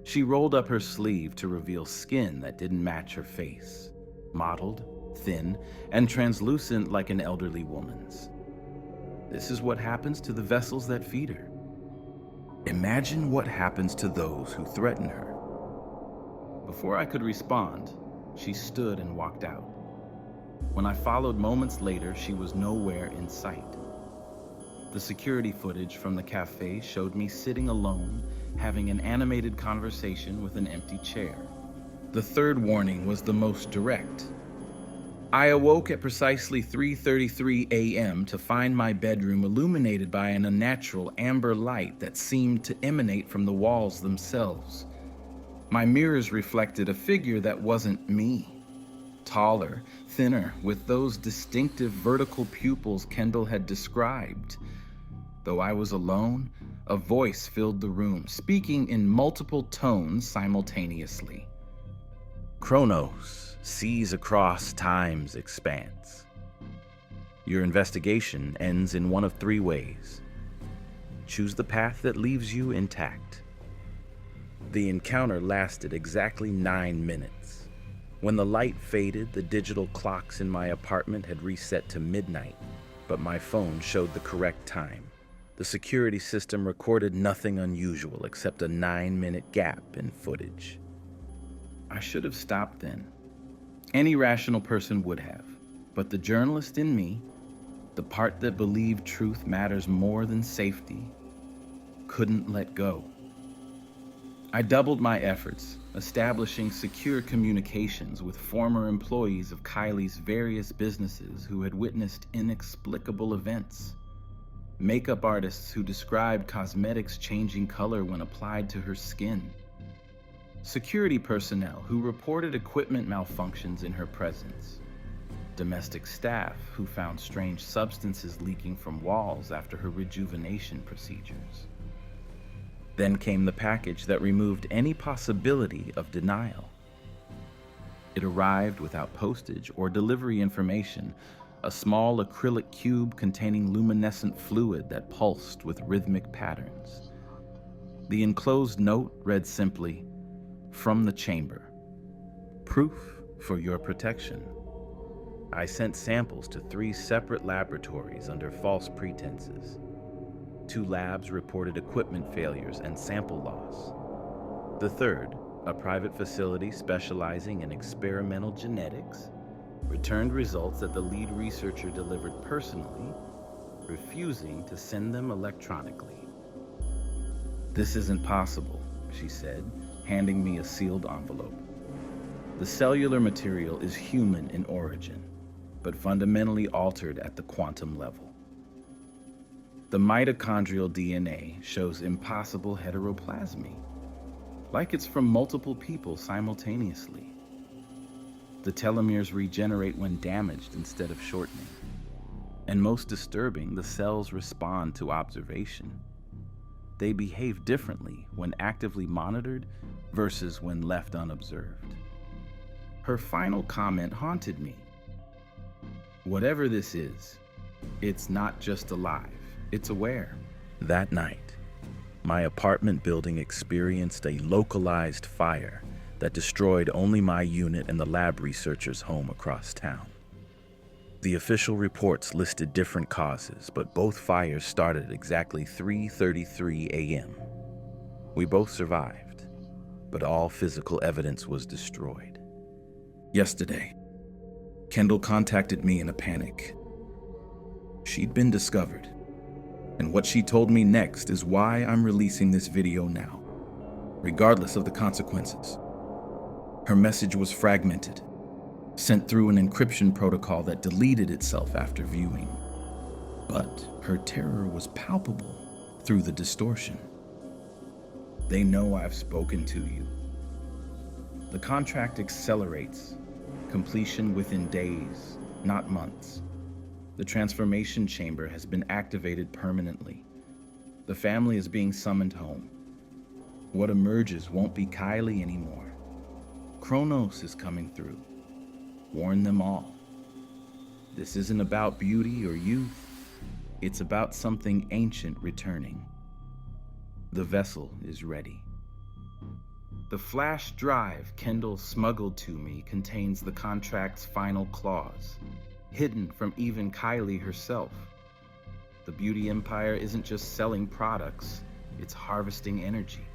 She rolled up her sleeve to reveal skin that didn't match her face, mottled, thin, and translucent like an elderly woman's. This is what happens to the vessels that feed her. Imagine what happens to those who threaten her. Before I could respond, she stood and walked out. When I followed moments later, she was nowhere in sight. The security footage from the cafe showed me sitting alone, having an animated conversation with an empty chair. The third warning was the most direct. I awoke at precisely 3:33 a.m. to find my bedroom illuminated by an unnatural amber light that seemed to emanate from the walls themselves. My mirrors reflected a figure that wasn't me. Taller, thinner, with those distinctive vertical pupils Kendall had described. Though I was alone, a voice filled the room, speaking in multiple tones simultaneously. "Chronos sees across time's expanse. Your investigation ends in one of 3 ways. Choose the path that leaves you intact." The encounter lasted exactly 9 minutes. When the light faded, the digital clocks in my apartment had reset to midnight, but my phone showed the correct time. The security system recorded nothing unusual except a 9-minute gap in footage. I should have stopped then. Any rational person would have, but the journalist in me, the part that believed truth matters more than safety, couldn't let go. I doubled my efforts, establishing secure communications with former employees of Kylie's various businesses who had witnessed inexplicable events. Makeup artists who described cosmetics changing color when applied to her skin. Security personnel who reported equipment malfunctions in her presence. Domestic staff who found strange substances leaking from walls after her rejuvenation procedures. Then came the package that removed any possibility of denial. It arrived without postage or delivery information, a small acrylic cube containing luminescent fluid that pulsed with rhythmic patterns. The enclosed note read simply, "From the chamber. Proof for your protection." I sent samples to 3 separate laboratories under false pretenses. 2 labs reported equipment failures and sample loss. The third, a private facility specializing in experimental genetics, returned results that the lead researcher delivered personally, refusing to send them electronically. "This isn't possible," she said, handing me a sealed envelope. "The cellular material is human in origin, but fundamentally altered at the quantum level. The mitochondrial DNA shows impossible heteroplasmy, like it's from multiple people simultaneously. The telomeres regenerate when damaged instead of shortening. And most disturbing, the cells respond to observation. They behave differently when actively monitored versus when left unobserved." Her final comment haunted me. Whatever this is, it's not just alive, it's aware. That night, my apartment building experienced a localized fire that destroyed only my unit and the lab researcher's home across town. The official reports listed different causes, but both fires started at exactly 3:33 a.m. We both survived, but all physical evidence was destroyed. Yesterday, Kendall contacted me in a panic. She'd been discovered, and what she told me next is why I'm releasing this video now, regardless of the consequences. Her message was fragmented, sent through an encryption protocol that deleted itself after viewing. But her terror was palpable through the distortion. They know I've spoken to you. The contract accelerates, completion within days, not months. The transformation chamber has been activated permanently. The family is being summoned home. What emerges won't be Kylie anymore. Kronos is coming through. Warn them all. This isn't about beauty or youth. It's about something ancient returning. The vessel is ready. The flash drive Kendall smuggled to me contains the contract's final clause, hidden from even Kylie herself. The beauty empire isn't just selling products, it's harvesting energy.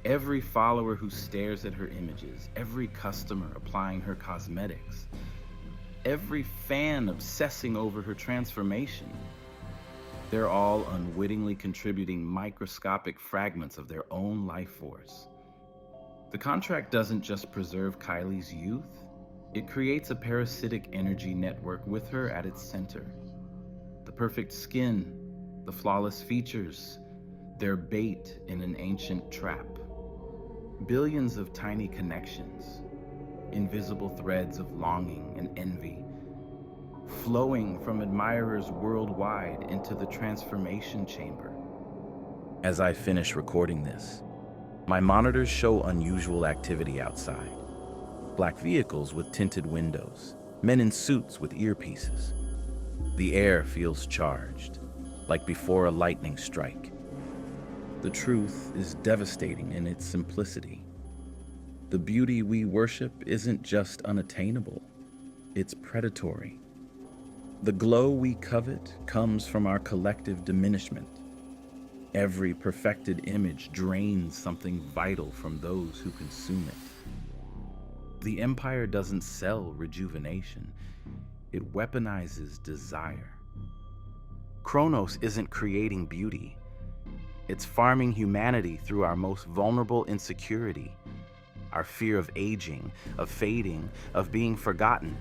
Every follower who stares at her images, every customer applying her cosmetics, every fan obsessing over her transformation, they're all unwittingly contributing microscopic fragments of their own life force. The contract doesn't just preserve Kylie's youth, it creates a parasitic energy network with her at its center. The perfect skin, the flawless features, they're bait in an ancient trap. Billions of tiny connections, invisible threads of longing and envy, flowing from admirers worldwide into the transformation chamber. As I finish recording this, my monitors show unusual activity outside. Black vehicles with tinted windows, men in suits with earpieces. The air feels charged, like before a lightning strike. The truth is devastating in its simplicity. The beauty we worship isn't just unattainable, it's predatory. The glow we covet comes from our collective diminishment. Every perfected image drains something vital from those who consume it. The empire doesn't sell rejuvenation, it weaponizes desire. Kronos isn't creating beauty. It's farming humanity through our most vulnerable insecurity, our fear of aging, of fading, of being forgotten.